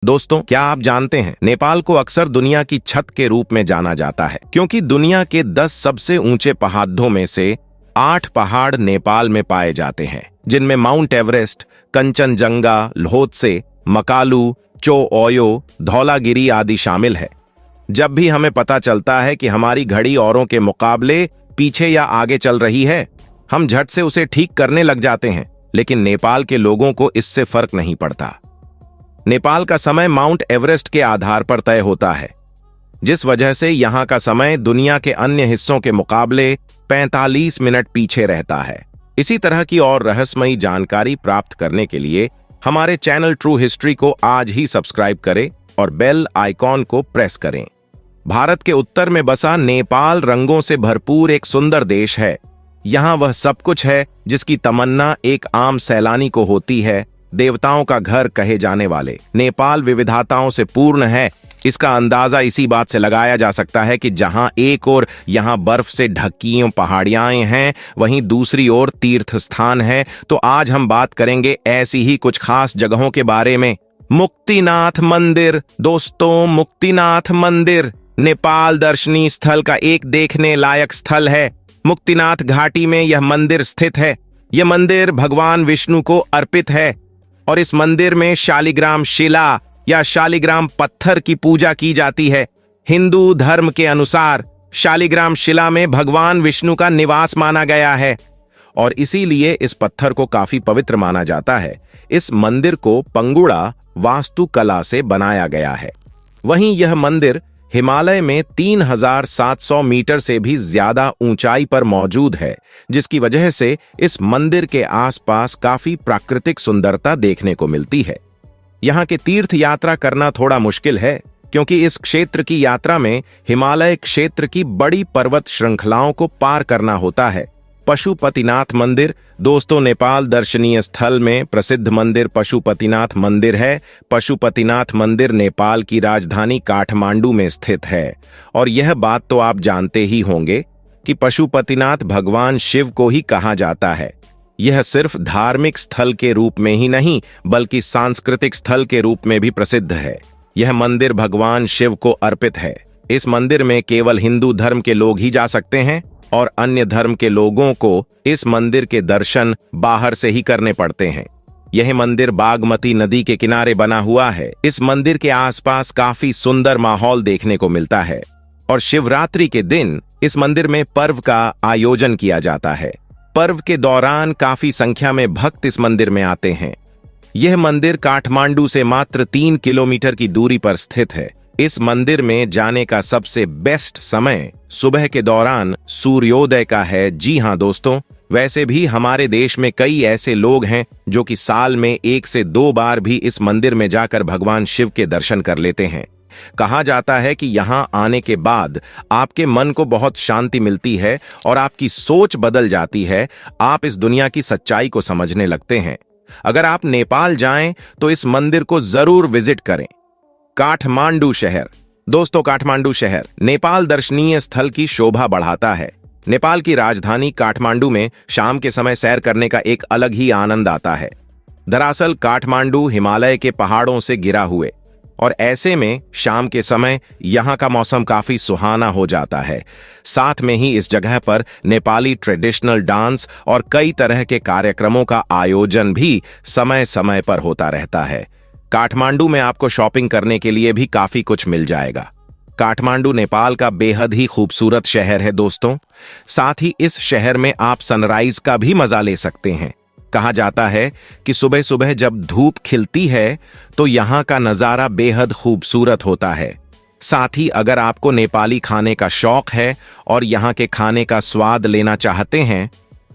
दोस्तों, क्या आप जानते हैं नेपाल को अक्सर दुनिया की छत के रूप में जाना जाता है क्योंकि दुनिया के 10 सबसे ऊंचे पहाड़ों में से 8 पहाड़ नेपाल में पाए जाते हैं, जिनमें माउंट एवरेस्ट, कंचनजंगा, ल्होत्से, मकालू, चो ओयो, धौलागिरी आदि शामिल है। जब भी हमें पता चलता है कि हमारी घड़ी औरों के मुकाबले पीछे या आगे चल रही है, हम झट से उसे ठीक करने लग जाते हैं, लेकिन नेपाल के लोगों को इससे फर्क नहीं पड़ता। नेपाल का समय माउंट एवरेस्ट के आधार पर तय होता है, जिस वजह से यहां का समय दुनिया के अन्य हिस्सों के मुकाबले 45 मिनट पीछे रहता है। इसी तरह की और रहस्यमयी जानकारी प्राप्त करने के लिए हमारे चैनल ट्रू हिस्ट्री को आज ही सब्सक्राइब करें और बेल आइकॉन को प्रेस करें। भारत के उत्तर में बसा नेपाल रंगों से भरपूर एक सुंदर देश है। यहाँ वह सब कुछ है जिसकी तमन्ना एक आम सैलानी को होती है। देवताओं का घर कहे जाने वाले नेपाल विविधताओं से पूर्ण है। इसका अंदाजा इसी बात से लगाया जा सकता है कि जहां एक ओर यहां बर्फ से ढकी पहाड़ियां हैं, वहीं दूसरी ओर तीर्थ स्थान है। तो आज हम बात करेंगे ऐसी ही कुछ खास जगहों के बारे में। मुक्तिनाथ मंदिर। दोस्तों, मुक्तिनाथ मंदिर नेपाल दर्शनीय स्थल का एक देखने लायक स्थल है। मुक्तिनाथ घाटी में यह मंदिर स्थित है। यह मंदिर भगवान विष्णु को अर्पित है और इस मंदिर में शालिग्राम शिला या शालिग्राम पत्थर की पूजा की जाती है। हिंदू धर्म के अनुसार शालिग्राम शिला में भगवान विष्णु का निवास माना गया है और इसीलिए इस पत्थर को काफी पवित्र माना जाता है। इस मंदिर को पंगुड़ा वास्तुकला से बनाया गया है। वहीं यह मंदिर हिमालय में 3700 मीटर से भी ज्यादा ऊंचाई पर मौजूद है, जिसकी वजह से इस मंदिर के आसपास काफी प्राकृतिक सुंदरता देखने को मिलती है। यहाँ के तीर्थ यात्रा करना थोड़ा मुश्किल है क्योंकि इस क्षेत्र की यात्रा में हिमालय क्षेत्र की बड़ी पर्वत श्रृंखलाओं को पार करना होता है। पशुपतिनाथ मंदिर। दोस्तों, नेपाल दर्शनीय स्थल में प्रसिद्ध मंदिर पशुपतिनाथ मंदिर है। पशुपतिनाथ मंदिर नेपाल की राजधानी काठमांडू में स्थित है और यह बात तो आप जानते ही होंगे कि पशुपतिनाथ भगवान शिव को ही कहा जाता है। यह सिर्फ धार्मिक स्थल के रूप में ही नहीं बल्कि सांस्कृतिक स्थल के रूप में भी प्रसिद्ध है। यह मंदिर भगवान शिव को अर्पित है। इस मंदिर में केवल हिंदू धर्म के लोग ही जा सकते हैं और अन्य धर्म के लोगों को इस मंदिर के दर्शन बाहर से ही करने पड़ते हैं। यह मंदिर बागमती नदी के किनारे बना हुआ है। इस मंदिर के आसपास काफी सुंदर माहौल देखने को मिलता है और शिवरात्रि के दिन इस मंदिर में पर्व का आयोजन किया जाता है। पर्व के दौरान काफी संख्या में भक्त इस मंदिर में आते हैं। यह मंदिर काठमांडू से मात्र 3 किलोमीटर की दूरी पर स्थित है। इस मंदिर में जाने का सबसे बेस्ट समय सुबह के दौरान सूर्योदय का है। जी हां दोस्तों, वैसे भी हमारे देश में कई ऐसे लोग हैं जो कि साल में 1 से 2 बार भी इस मंदिर में जाकर भगवान शिव के दर्शन कर लेते हैं। कहा जाता है कि यहां आने के बाद आपके मन को बहुत शांति मिलती है और आपकी सोच बदल जाती है। आप इस दुनिया की सच्चाई को समझने लगते हैं। अगर आप नेपाल जाएं तो इस मंदिर को जरूर विजिट करें। काठमांडू शहर। दोस्तों, काठमांडू शहर नेपाल दर्शनीय स्थल की शोभा बढ़ाता है। नेपाल की राजधानी काठमांडू में शाम के समय सैर करने का एक अलग ही आनंद आता है। दरअसल काठमांडू हिमालय के पहाड़ों से घिरा हुए और ऐसे में शाम के समय यहाँ का मौसम काफी सुहाना हो जाता है। साथ में ही इस जगह पर नेपाली ट्रेडिशनल डांस और कई तरह के कार्यक्रमों का आयोजन भी समय समय पर होता रहता है। काठमांडू में आपको शॉपिंग करने के लिए भी काफी कुछ मिल जाएगा। काठमांडू नेपाल का बेहद ही खूबसूरत शहर है दोस्तों। साथ ही इस शहर में आप सनराइज का भी मजा ले सकते हैं। कहा जाता है कि सुबह सुबह जब धूप खिलती है तो यहाँ का नजारा बेहद खूबसूरत होता है। साथ ही अगर आपको नेपाली खाने का शौक है और यहाँ के खाने का स्वाद लेना चाहते हैं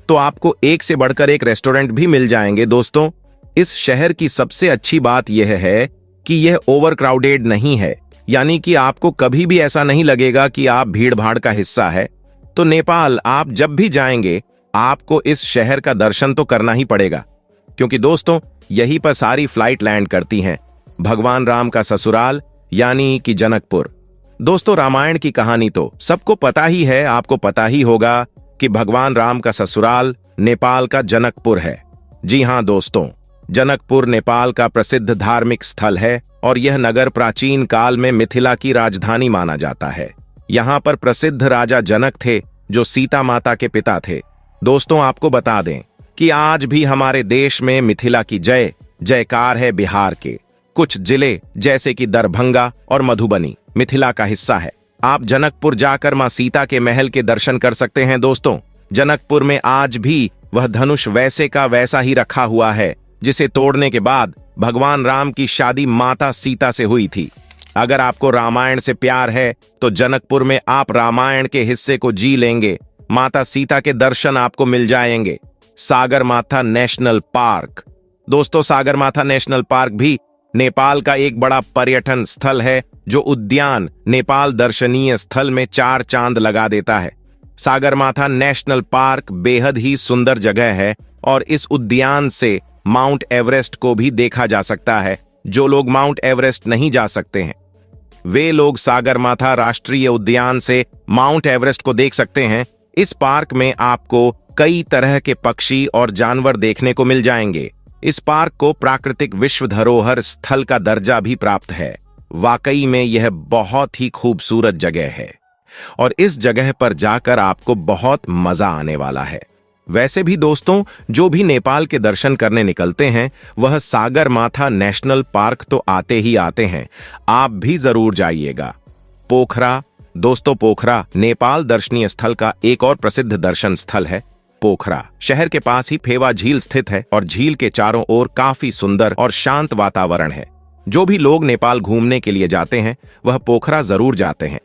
तो आपको एक से बढ़कर एक रेस्टोरेंट भी मिल जाएंगे। दोस्तों, इस शहर की सबसे अच्छी बात यह है कि यह ओवरक्राउडेड नहीं है, यानी कि आपको कभी भी ऐसा नहीं लगेगा कि आप भीड़ भाड़ का हिस्सा है। तो नेपाल आप जब भी जाएंगे आपको इस शहर का दर्शन तो करना ही पड़ेगा, क्योंकि दोस्तों यहीं पर सारी फ्लाइट लैंड करती हैं। भगवान राम का ससुराल यानी कि जनकपुर। दोस्तों, रामायण की कहानी तो सबको पता ही है। आपको पता ही होगा कि भगवान राम का ससुराल नेपाल का जनकपुर है। जी हां दोस्तों, जनकपुर नेपाल का प्रसिद्ध धार्मिक स्थल है और यह नगर प्राचीन काल में मिथिला की राजधानी माना जाता है। यहाँ पर प्रसिद्ध राजा जनक थे जो सीता माता के पिता थे। दोस्तों, आपको बता दें कि आज भी हमारे देश में मिथिला की जय जयकार है। बिहार के कुछ जिले जैसे कि दरभंगा और मधुबनी मिथिला का हिस्सा है। आप जनकपुर जाकर मां सीता के महल के दर्शन कर सकते हैं। दोस्तों, जनकपुर में आज भी वह धनुष वैसे का वैसा ही रखा हुआ है जिसे तोड़ने के बाद भगवान राम की शादी माता सीता से हुई थी। अगर आपको रामायण से प्यार है तो जनकपुर में आप रामायण के हिस्से को जी लेंगे। माता सीता के दर्शन आपको मिल जाएंगे। Sagarmatha national park. दोस्तों, सागरमाथा नेशनल पार्क भी नेपाल का एक बड़ा पर्यटन स्थल है जो उद्यान नेपाल दर्शनीय स्थल में 4 चांद लगा देता है। सागरमाथा नेशनल पार्क बेहद ही सुंदर जगह है और इस उद्यान से माउंट एवरेस्ट को भी देखा जा सकता है। जो लोग माउंट एवरेस्ट नहीं जा सकते हैं वे लोग सागरमाथा राष्ट्रीय उद्यान से माउंट एवरेस्ट को देख सकते हैं। इस पार्क में आपको कई तरह के पक्षी और जानवर देखने को मिल जाएंगे। इस पार्क को प्राकृतिक विश्व धरोहर स्थल का दर्जा भी प्राप्त है। वाकई में यह बहुत ही खूबसूरत जगह है और इस जगह पर जाकर आपको बहुत मजा आने वाला है। वैसे भी दोस्तों, जो भी नेपाल के दर्शन करने निकलते हैं वह सागरमाथा नेशनल पार्क तो आते ही आते हैं। आप भी जरूर जाइएगा। पोखरा। दोस्तों, पोखरा नेपाल दर्शनीय स्थल का एक और प्रसिद्ध दर्शन स्थल है। पोखरा शहर के पास ही फेवा झील स्थित है और झील के चारों ओर काफी सुंदर और शांत वातावरण है। जो भी लोग नेपाल घूमने के लिए जाते हैं वह पोखरा जरूर जाते हैं।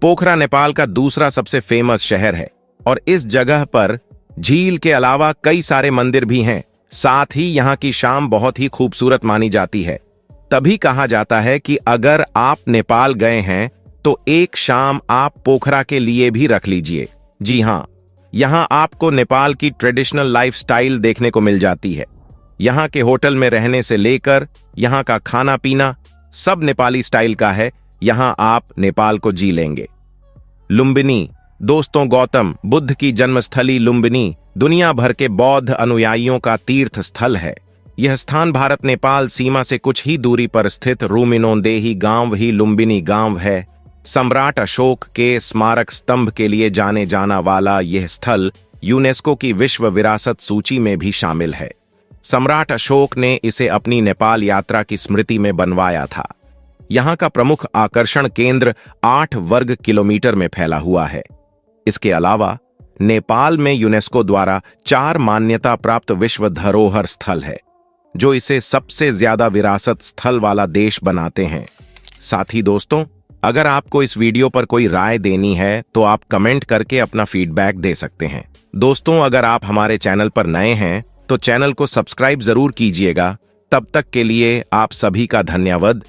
पोखरा नेपाल का दूसरा सबसे फेमस शहर है और इस जगह पर झील के अलावा कई सारे मंदिर भी हैं। साथ ही यहाँ की शाम बहुत ही खूबसूरत मानी जाती है। तभी कहा जाता है कि अगर आप नेपाल गए हैं तो एक शाम आप पोखरा के लिए भी रख लीजिए। जी हाँ, यहाँ आपको नेपाल की ट्रेडिशनल लाइफस्टाइल देखने को मिल जाती है। यहाँ के होटल में रहने से लेकर यहाँ का खाना पीना सब नेपाली स्टाइल का है। यहाँ आप नेपाल को जी लेंगे। लुम्बिनी। दोस्तों, गौतम बुद्ध की जन्मस्थली लुम्बिनी दुनिया भर के बौद्ध अनुयायियों का तीर्थ स्थल है। यह स्थान भारत नेपाल सीमा से कुछ ही दूरी पर स्थित रूमिनोंदेही गांव ही लुम्बिनी गांव है। सम्राट अशोक के स्मारक स्तंभ के लिए जाने जाना वाला यह स्थल यूनेस्को की विश्व विरासत सूची में भी शामिल है। सम्राट अशोक ने इसे अपनी नेपाल यात्रा की स्मृति में बनवाया था। यहाँ का प्रमुख आकर्षण केंद्र 8 वर्ग किलोमीटर में फैला हुआ है। इसके अलावा नेपाल में यूनेस्को द्वारा 4 मान्यता प्राप्त विश्व धरोहर स्थल है जो इसे सबसे ज्यादा विरासत स्थल वाला देश बनाते हैं। साथ ही दोस्तों, अगर आपको इस वीडियो पर कोई राय देनी है तो आप कमेंट करके अपना फीडबैक दे सकते हैं। दोस्तों, अगर आप हमारे चैनल पर नए हैं तो चैनल को सब्सक्राइब जरूर कीजिएगा। तब तक के लिए आप सभी का धन्यवाद।